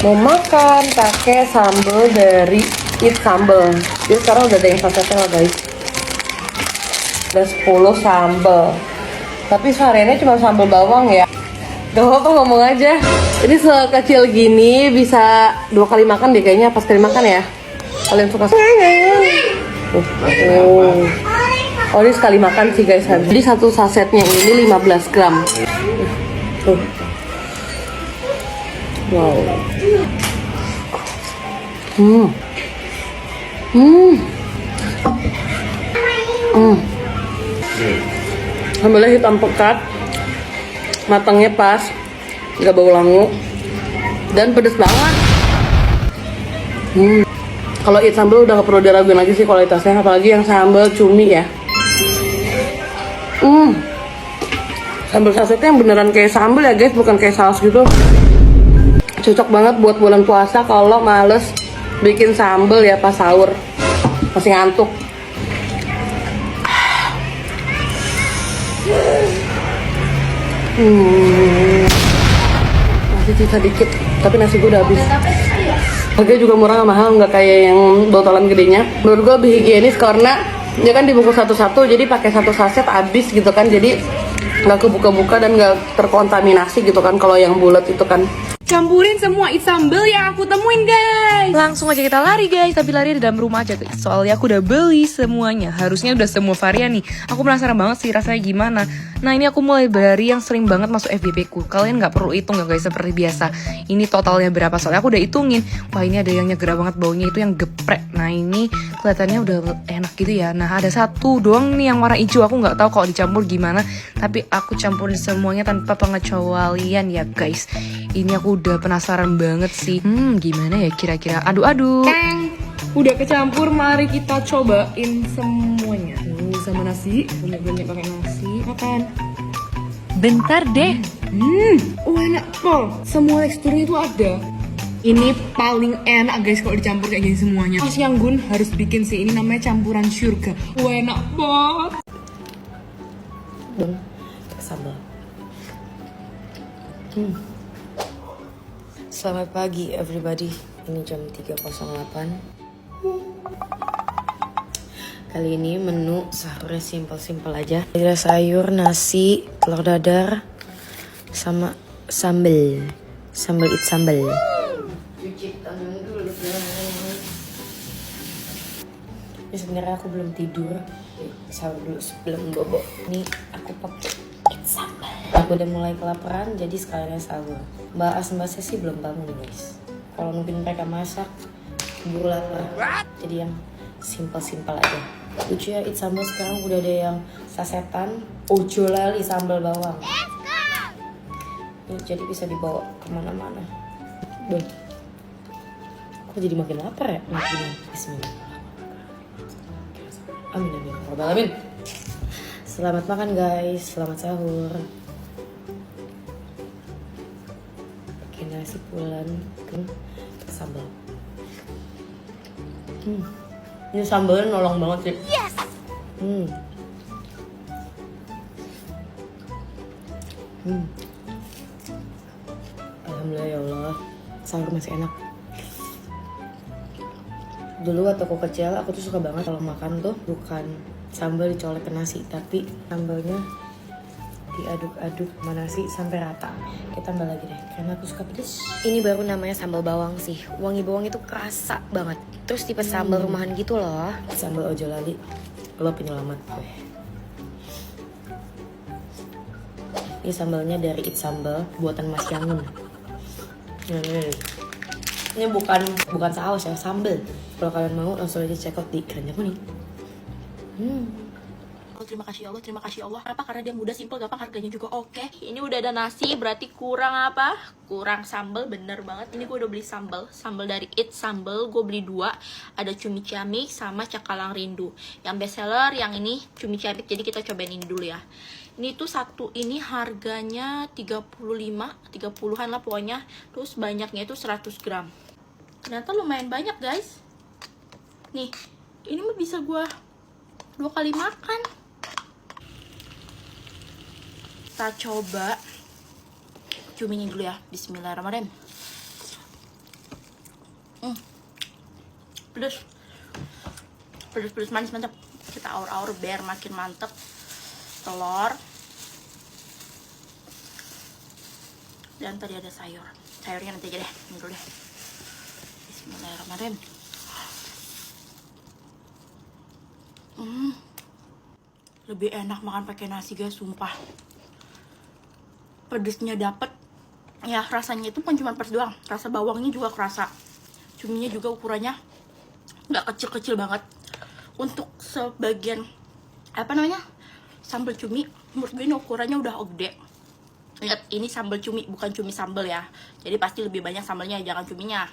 Mau makan pakai sambal dari It Sambal. Jadi sekarang udah ada yang sasetnya loh guys. Ada 10 sambal. Tapi variannya cuma sambal bawang ya. Gak apa-apa, ngomong aja. Ini sekecil gini bisa 2 kali makan deh kayaknya, pas kali makan ya. Kalian suka. Oh ini sekali makan sih guys. Jadi satu sasetnya ini 15 gram. Wow. Sambalnya hitam pekat, matangnya pas, nggak bau langu, dan pedes banget. Kalau It Sambal udah gak perlu diraguin lagi sih kualitasnya, apalagi yang sambal cumi ya. Sambal sasetnya yang beneran kayak sambal ya guys, bukan kayak saus gitu. Cocok banget buat bulan puasa kalau males bikin sambal ya pas sahur, masih ngantuk. Masih sisa dikit, tapi nasi gue udah habis. Harganya juga murah, gak mahal, nggak kayak yang botolan gedenya. Menurut gue lebih higienis karena dia kan dibungkus satu-satu, jadi pakai satu saset habis gitu kan, jadi nggak kebuka-buka dan nggak terkontaminasi gitu kan. Kalau yang bulat itu kan campurin semua It Sambal yang aku temuin guys. Langsung aja kita lari guys, tapi lari di dalam rumah aja guys. Soalnya aku udah beli semuanya, harusnya udah semua varian nih. Aku penasaran banget sih rasanya gimana. Nah ini aku mulai dari yang sering banget masuk FYP ku. Kalian nggak perlu hitung ya guys, seperti biasa. Ini totalnya berapa, soalnya aku udah hitungin. Wah ini ada yang nyeger banget baunya, itu yang geprek. Nah ini kelihatannya udah enak gitu ya. Nah ada satu doang nih yang warna hijau, aku nggak tahu kalau dicampur gimana. Tapi aku campurin semuanya tanpa pengecualian ya guys. Ini aku udah penasaran banget sih. Gimana ya kira-kira? Aduh. Teng, udah kecampur, mari kita cobain semuanya. Sama nasi, banyak-banyak pakai nasi. Makan. Bentar deh. Enak pol. Semua teksturnya itu ada. Ini paling enak guys kalau dicampur kayak gini semuanya. Mas yang Gun harus bikin sih, ini namanya campuran surga. Enak banget. dan sambal. Selamat pagi everybody. Ini jam 3.08. Kali ini menu sahurnya simpel-simpel aja. Ada sayur, nasi, telur dadar, sama sambal. Sambal It Sambal. Cuci tangan dulu guys. Ini sebenarnya aku belum tidur. Sahur dulu sebelum bobo. Ini aku pakai It Sambal. Aku udah mulai kelaparan, jadi sekalian sahur. Mbak-mbaknya sih belum bangun guys. Kalau mungkin mereka masak, keburu lapar. Jadi yang simpel-simpel aja. Lucu ya, It Sambal sekarang udah ada yang sasetan. Ojo lali sambal bawang. Ini jadi bisa dibawa kemana-mana. Kok jadi makin lapar ya? Makin bismillah. Amin amin. Amin. Selamat makan guys, selamat sahur. Pakai nasi pulan ke sambal. Ini sambalnya nolong banget sih. Yes. Alhamdulillah ya Allah, sahur masih enak. Dulu waktu aku kecil, aku tuh suka banget kalau makan tuh bukan sambal dicolek ke nasi, tapi sambalnya diaduk-aduk sama nasi sampai rata. Kita tambah lagi deh, karena aku suka pedes. Ini baru namanya sambal bawang sih. Wangi bawang itu kerasa banget. Terus tipe sambal rumahan gitu loh. Sambal ojo lali, lo penyelamat gue. Ini sambalnya dari It Sambal, buatan Mas Yangun. Ini bukan saus ya, sambal. Kalau kalian mau langsung aja check out di keranjang kuning. Oh, terima kasih Allah. Kenapa? Karena dia mudah, simple, gampang, harganya juga oke. Ini udah ada nasi, berarti kurang apa? Kurang sambal, bener banget. Ini gue udah beli sambal dari It Sambal. Gue beli 2, ada cumi ciamik sama cakalang rindu. Yang best seller yang ini cumi ciamik, jadi kita cobain ini dulu ya. Ini tuh satu ini harganya 30-an lah pokoknya. Terus banyaknya itu 100 gram. Ternyata lumayan banyak guys. Nih, ini mah bisa gue 2 kali makan. Kita coba cuminya dulu ya. Bismillahirrahmanirrahim. Pedes manis mantap. Kita aur-aur biar makin mantep. Telur. Dan tadi ada sayurnya nanti aja deh. Ini dulu deh. Bismillahirrahmanirrahim. Lebih enak makan pakai nasi guys, sumpah. Pedesnya dapet. Ya rasanya itu kan cuma pedes doang. Rasa bawangnya juga kerasa. Cuminya juga ukurannya nggak kecil-kecil banget. Untuk sebagian sambal cumi, menurut gue ini ukurannya udah gede. Lihat, ini sambal cumi, bukan cumi sambal ya. Jadi pasti lebih banyak sambalnya, jangan cuminya.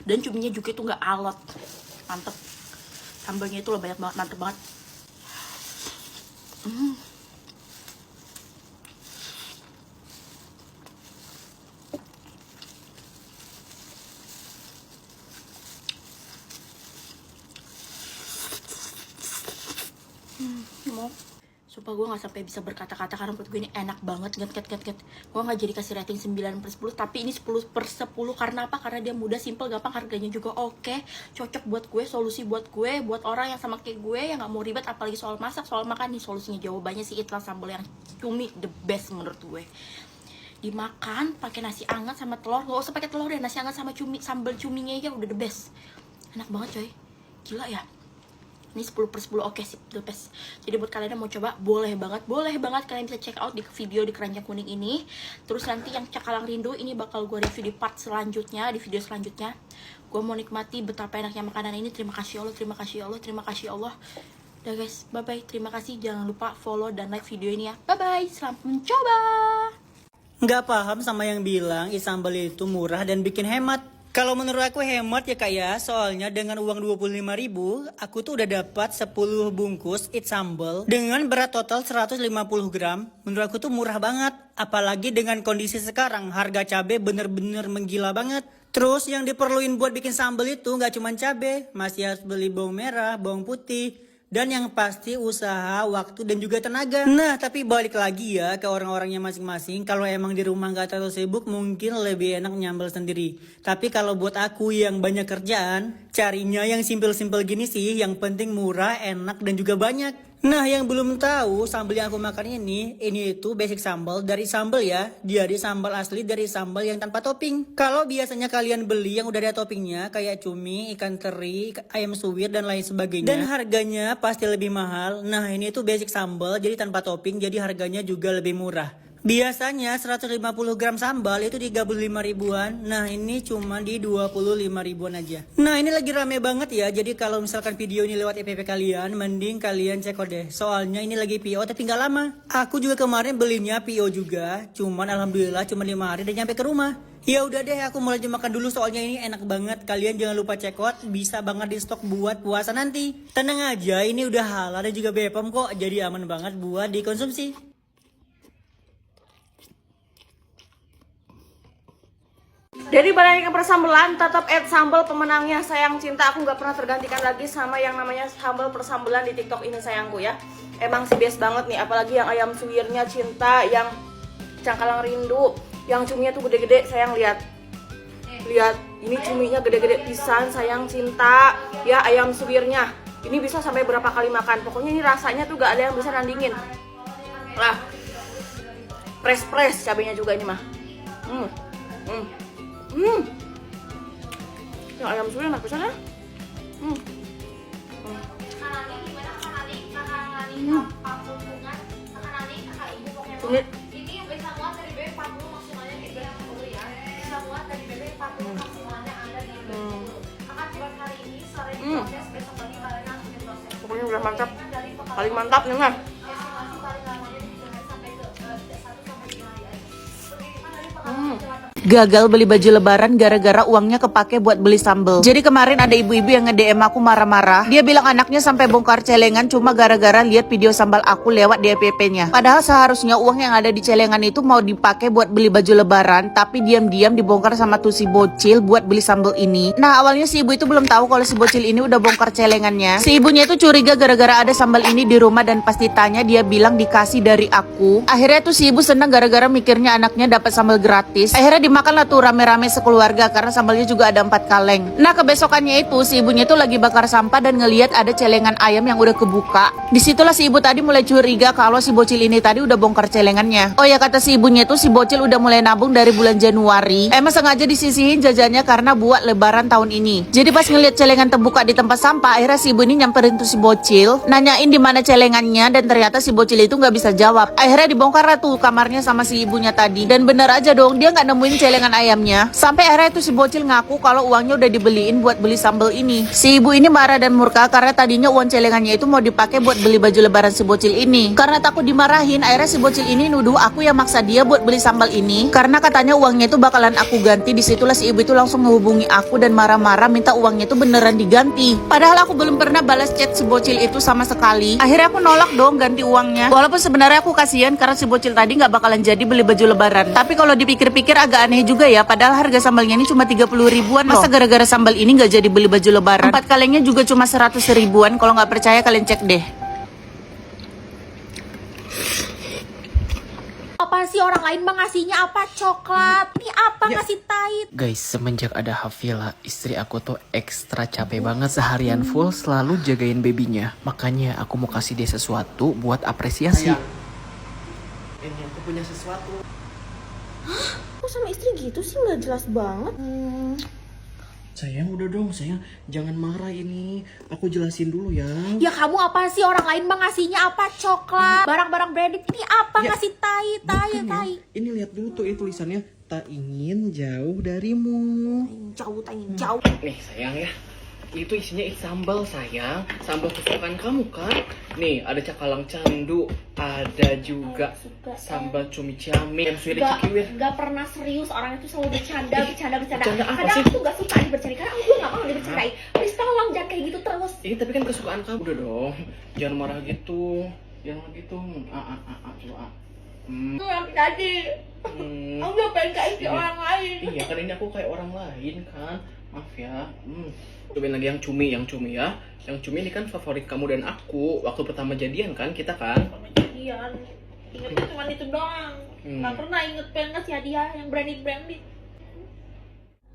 Dan cuminya juga itu nggak alot, mantep. Sambalnya itu banyak banget, mantep banget. Sumpah gue gak sampai bisa berkata-kata karena menurut gue ini enak banget. Gue gak jadi kasih rating 9/10, tapi ini 10/10. Karena apa? Karena dia mudah, simple, gampang, harganya juga oke. Cocok buat gue, solusi buat gue, buat orang yang sama kayak gue yang gak mau ribet, apalagi soal masak, soal makan. Nih solusinya, jawabannya sih ikhlas sambal yang cumi the best menurut gue. Dimakan pakai nasi hangat sama telur, gak usah pakai telur ya, nasi hangat sama cumi, sambal cuminya aja udah the best. Enak banget coy, gila ya. Ini 10/10, oke sip, the best. Jadi buat kalian yang mau coba, boleh banget kalian bisa check out di video di keranjang kuning ini. Terus nanti yang cakalang rindu ini bakal gue review di part selanjutnya, di video selanjutnya. Gue mau nikmati betapa enaknya makanan ini. Terima kasih Allah, terima kasih Allah, terima kasih Allah. Udah guys, bye bye, terima kasih. Jangan lupa follow dan like video ini ya. Bye bye, selamat mencoba. Nggak paham sama yang bilang sambal itu murah dan bikin hemat. Kalau menurut aku hemat ya kak ya, soalnya dengan uang 25.000, aku tuh udah dapat 10 bungkus it sambal dengan berat total 150 gram. Menurut aku tuh murah banget, apalagi dengan kondisi sekarang harga cabai bener-bener menggila banget. Terus yang diperluin buat bikin sambal itu nggak cuma cabai, masih harus beli bawang merah, bawang putih. Dan yang pasti usaha, waktu, dan juga tenaga. Nah, tapi balik lagi ya ke orang-orangnya masing-masing. Kalau emang di rumah gak terlalu sibuk, mungkin lebih enak nyambel sendiri. Tapi kalau buat aku yang banyak kerjaan, carinya yang simpel-simpel gini sih. Yang penting murah, enak, dan juga banyak. Nah, yang belum tahu sambal yang aku makan ini itu basic sambal dari sambal ya. Dari sambal asli dari sambal yang tanpa topping. Kalau biasanya kalian beli yang udah ada toppingnya kayak cumi, ikan teri, ayam suwir dan lain sebagainya. Dan harganya pasti lebih mahal. Nah, ini tuh basic sambal jadi tanpa topping, jadi harganya juga lebih murah. Biasanya 150 gram sambal itu 35 ribuan. Nah ini cuma di 25 ribuan aja. Nah ini lagi rame banget ya. Jadi kalau misalkan video ini lewat EPP kalian, mending kalian cek deh. Soalnya ini lagi PO tapi nggak lama. Aku juga kemarin belinya PO juga. Cuman alhamdulillah cuma 5 hari dan nyampe ke rumah. Ya udah deh, aku mulai makan dulu soalnya ini enak banget. Kalian jangan lupa check out, bisa banget di stok buat puasa nanti. Tenang aja, ini udah halal dan juga BPOM kok. Jadi aman banget buat dikonsumsi. Dari banyaknya persambelan, tetap sambal pemenangnya sayang cinta. Aku nggak pernah tergantikan lagi sama yang namanya sambal persambelan di TikTok ini sayangku ya. Emang sih best banget nih, apalagi yang ayam suwirnya cinta, yang cakalang rindu, yang cuminya tuh gede-gede sayang. Lihat, ini cuminya gede-gede pisan sayang cinta. Ya ayam suwirnya, ini bisa sampai berapa kali makan. Pokoknya ini rasanya tuh gak ada yang bisa nandingin. Lah, press cabenya juga ini mah. Yang ayam suwir enak pisan ya. Ini bisa muat dari BB 40 maksimalnya di 20 ya. Bisa muat dari BB 40 maksimalnya ada di 20. Akan buat hari ini sore diproses, besok pagi kalian langsung diproses. Pokoknya udah mantap, paling mantap nih mah. Estimasi paling lamanya di sampai ke 1 sampai 3 hari aja. Seperti itu kan dari pengalaman gagal beli baju lebaran gara-gara uangnya kepake buat beli sambal. Jadi kemarin ada ibu-ibu yang nge-DM aku marah-marah. Dia bilang anaknya sampai bongkar celengan cuma gara-gara lihat video sambal aku lewat di FYP-nya. Padahal seharusnya uang yang ada di celengan itu mau dipakai buat beli baju lebaran, tapi diam-diam dibongkar sama tuh si bocil buat beli sambal ini. Nah, awalnya si ibu itu belum tahu kalau si bocil ini udah bongkar celengannya. Si ibunya itu curiga gara-gara ada sambal ini di rumah dan pas ditanya dia bilang dikasih dari aku. Akhirnya tuh si ibu senang gara-gara mikirnya anaknya dapat sambal gratis. Akhirnya dimakanlah tuh rame-rame sekeluarga karena sambalnya juga ada 4 kaleng. Nah, kebesokannya itu si ibunya itu lagi bakar sampah dan ngelihat ada celengan ayam yang udah kebuka. Disitulah si ibu tadi mulai curiga kalau si bocil ini tadi udah bongkar celengannya. Oh ya, kata si ibunya itu si bocil udah mulai nabung dari bulan Januari. Emang sengaja disisihin jajannya karena buat lebaran tahun ini. Jadi pas ngelihat celengan terbuka di tempat sampah, akhirnya si ibu ini nyamperin tuh si bocil, nanyain di mana celengannya dan ternyata si bocil itu nggak bisa jawab. Akhirnya dibongkar lah tuh kamarnya sama si ibunya tadi dan bener aja dong dia nggak nemuin celengan ayamnya. Sampai akhirnya itu si bocil ngaku kalau uangnya udah dibeliin buat beli sambal ini. Si ibu ini marah dan murka karena tadinya uang celengannya itu mau dipakai buat beli baju lebaran si bocil ini. Karena takut dimarahin, akhirnya si bocil ini nuduh aku yang maksa dia buat beli sambal ini karena katanya uangnya itu bakalan aku ganti. Disitulah si ibu itu langsung menghubungi aku dan marah-marah minta uangnya itu beneran diganti. Padahal aku belum pernah balas chat si bocil itu sama sekali. Akhirnya aku nolak dong ganti uangnya. Walaupun sebenarnya aku kasihan karena si bocil tadi nggak bakalan jadi beli baju lebaran. Tapi kalau dipikir-pikir agak aneh juga ya. Padahal harga sambalnya ini cuma 30 ribuan loh. Masa gara-gara sambal ini nggak jadi beli baju lebaran? 4 kalengnya juga cuma 100 ribuan. Kalau nggak percaya kalian cek deh. Apa sih orang lain mah ngasihnya apa coklat? Ini apa ngasih tait? Guys, semenjak ada Hafila, istri aku tuh ekstra capek banget seharian full selalu jagain babynya. Makanya aku mau kasih dia sesuatu buat apresiasi. Ini aku punya sesuatu. Kok sama istri gitu sih, nggak jelas banget. Sayang, udah dong, sayang. Jangan marah ini. Aku jelasin dulu ya. Ya kamu apa sih, orang lain mah ngasihnya apa coklat? Barang-barang branded. Ini apa Ya, ngasih tait? Ini lihat dulu tuh tulisannya. Tak ingin jauh darimu. Jauh. Nih sayang ya. Itu isinya sambal sayang. Sambal kesukaan kamu kan. Nih ada cakalang candu. Ada juga sambal cumi cami. Yang sudah cikiwir. Gak pernah serius, orang itu selalu bercanda. Bercanda apa Kadang sih? aku gak suka dibercandain karena aku gak mau dibercandain. Please tolong jangan kayak gitu terus. Ini tapi kan kesukaan kamu. Udah dong. Jangan marah gitu. Jangan marah gitu. Coba. Aku yang tadi. Aku gak pengen kayak orang lain. Iya kan ini aku kayak orang lain kan. Maaf ya. Cobain lagi yang cumi ya. Yang cumi ini kan favorit kamu dan aku. Waktu pertama jadian kan kita kan. Iya, ingetnya cuma itu doang. Gak pernah inget pengen ngasih hadiah yang branded.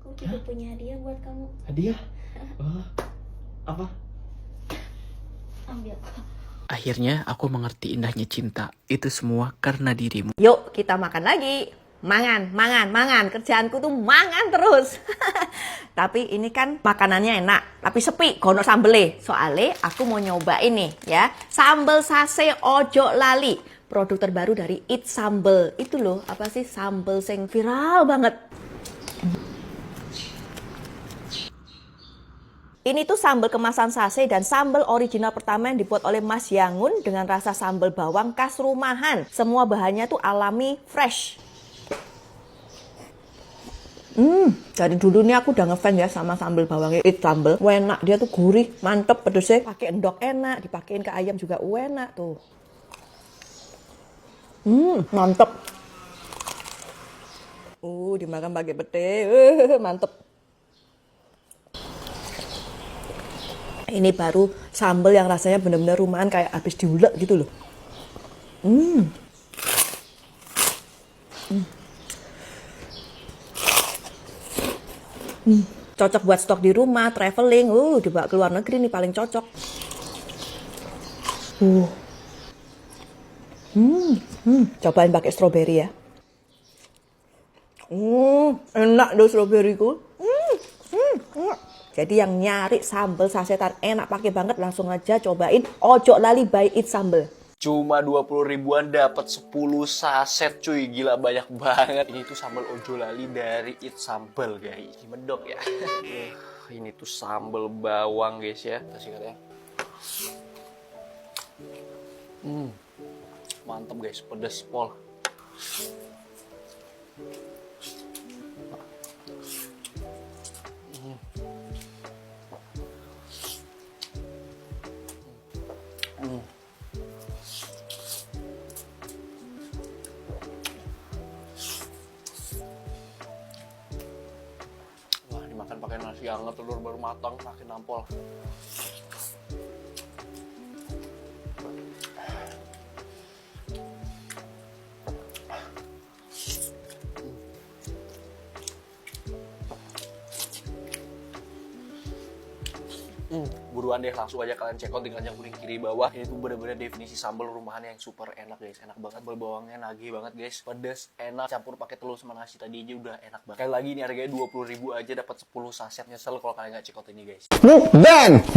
Aku juga punya hadiah buat kamu. Hadiah? Apa? Ambil. Akhirnya aku mengerti indahnya cinta. Itu semua karena dirimu. Yuk kita makan lagi. Mangan. Kerjaanku tuh mangan terus. Tapi ini kan makanannya enak. Tapi sepi, gono sambele. Soalnya aku mau nyobain nih ya. Sambal sase ojo lali. Produk terbaru dari It's Sambal. Itu loh, apa sih sambal sing viral banget. Ini tuh sambal kemasan sase dan sambal original pertama yang dibuat oleh Mas Yangun dengan rasa sambal bawang khas rumahan. Semua bahannya tuh alami, fresh. Dari dulu nih aku udah ngefans ya sama sambal bawangnya It's Sambal. Enak, dia tuh gurih, mantep pedesnya. Pakai endok enak, dipakein ke ayam juga enak tuh. Mantep. Dimakan pakai pete, mantep. Ini baru sambal yang rasanya bener-bener rumahan kayak habis diulek gitu loh. Cocok buat stok di rumah, traveling, dibawa ke luar negeri nih paling cocok. Cobain pakai stroberi ya. Enak dong stroberiku. Jadi yang nyari sambal sasetan enak pakai banget langsung aja cobain Ojo Lali by It's Sambal. Cuma 20 ribuan dapat 10 saset cuy, gila banyak banget. Ini tuh sambal Ojo Lali dari It's Sambal guys. Medok ya. Ini tuh sambal bawang guys ya. Kasih katanya. Mantap guys, pedas pol. Masih hangat, telur baru matang, makin nampol. Buruan deh, langsung aja kalian check out di keranjang kuning kiri bawah. Ini tuh bener-bener definisi sambal rumahan yang super enak guys. Enak banget, bawangnya nagih banget guys. Pedas, enak, campur pakai telur sama nasi tadi aja udah enak banget. Sekali lagi ini harganya 20.000 aja dapat 10 saset. Nyesel kalau kalian nggak check out ini guys.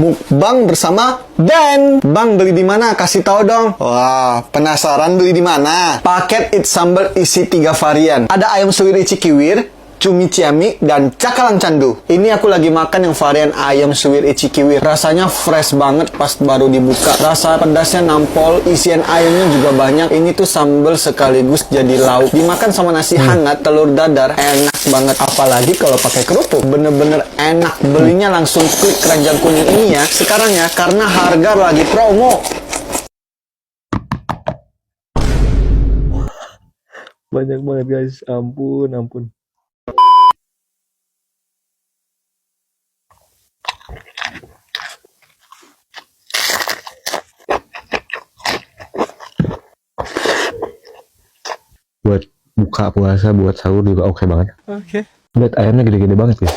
Mukbang bersama Dan. Bang, beli di mana? Kasih tahu dong. Wah, penasaran beli di mana? Paket It's Sambal isi 3 varian. Ada ayam suwir ici kiwir, cumi ciamik, dan cakalang candu. Ini aku lagi makan yang varian ayam suwir ici kiwir. Rasanya fresh banget pas baru dibuka. Rasa pedasnya nampol, isian ayamnya juga banyak. Ini tuh sambal sekaligus jadi lauk. Dimakan sama nasi hangat, telur dadar, enak banget. Apalagi kalau pakai kerupuk, bener-bener enak. Belinya langsung klik keranjang kuning ini ya. Sekarang ya, karena harga lagi promo. Banyak banget guys, ampun. Buat buka puasa, buat sahur juga oke banget. Oke. Lihat ayamnya gede-gede banget ya.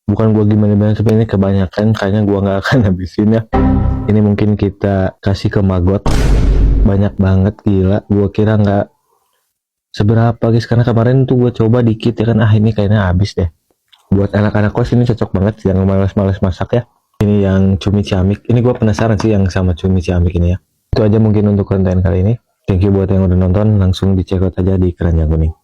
Bukan gua gimana-gimana, tapi ini kebanyakan kayaknya gua nggak akan habisin ya. Ini mungkin kita kasih ke Magot. Banyak banget, gila. Gua kira nggak seberapa guys, karena kemarin tuh gue coba dikit ya kan, ini kayaknya habis deh. Buat anak-anak kos ini cocok banget yang males-males masak ya. Ini yang cumi ciamik, ini gue penasaran sih yang sama cumi ciamik ini ya. Itu aja mungkin untuk konten kali ini. Thank you buat yang udah nonton, langsung di check out aja di keranjang kuning.